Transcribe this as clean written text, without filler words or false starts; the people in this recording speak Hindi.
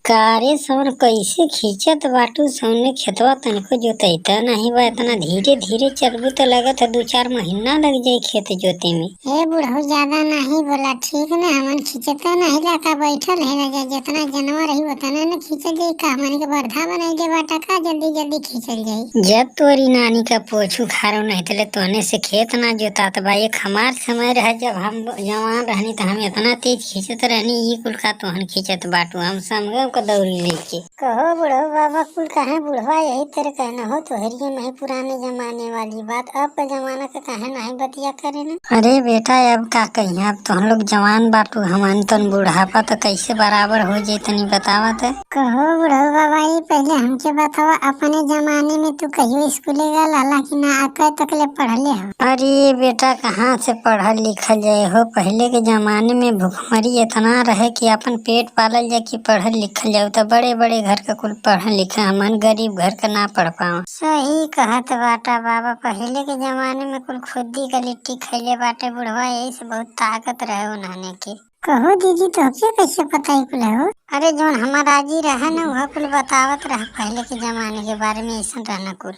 कारे सन कइसे खींचत बाटू सौने खेतवा तनिको जोतइता नाही बा। इतना धीरे धीरे चलबू तो लगत है 2-4 महीना लग जाई खेत जोते में। ए बुढ़ऊ ज्यादा नहीं बोला ठीक ना, हमन खींचता नहीं लगा बैठल है ना, जितना जानवर रही उतना न खींचल जाई का, हमन के बरधा बनाई दे बाटा का जल्दी जल्दी खींचल जाई। जब तोरी नानी का पोछू खारो नहीं तले तोहने से खेत ना जोतात बा। एक हमार समय रह जब हम जवान रहनी तो हम इतना तेज खींचत रहनी, ये कुल का तोहन खींचत बाटू हम समझ को दौड़ी लेके। कहो बुढ़ऊ बाबा कुल कहे बुढ़वा यही तरह कहना हो तो हरिये में पुराने जमाने वाली बात, अब का जमाना का कहे नहीं बतिया करे ना। अरे बेटा अब का कही, अब तो हम लोग जवान बाटू, हमान तन बुढ़ापा तो कैसे बराबर हो जाये तनी बतावत है। कहो बुढ़ऊ बाबा ये पहले हमके बतावा, अपने जमाने में तू कहियो स्कूले गला कि ना, आकर तकले पढ़ले हो? अरे बेटा कहाँ से पढ़ल लिखल जाए हो, पहले के जमाने में भुखमरी इतना रहे कि अपन पेट पालल जाए कि पढ़ल लिखल जाए, तो बड़े बड़े घर का कुल पढ़ल लिखल, हमन गरीब घर का ना पढ़ पाओ। सही कहत बाटा बाबा, पहले के जमाने में कुल खुदी का लिट्टी खैले बाटे बुढ़वा, यही से बहुत ताकत रहे उन्होंने के। कहो दीदी तो कैसे पता ही कुल हो? अरे जो हमारा आजी रहा ना वह कुल बतावत रहा पहले के जमाने के बारे में, ऐसा रहना कुल।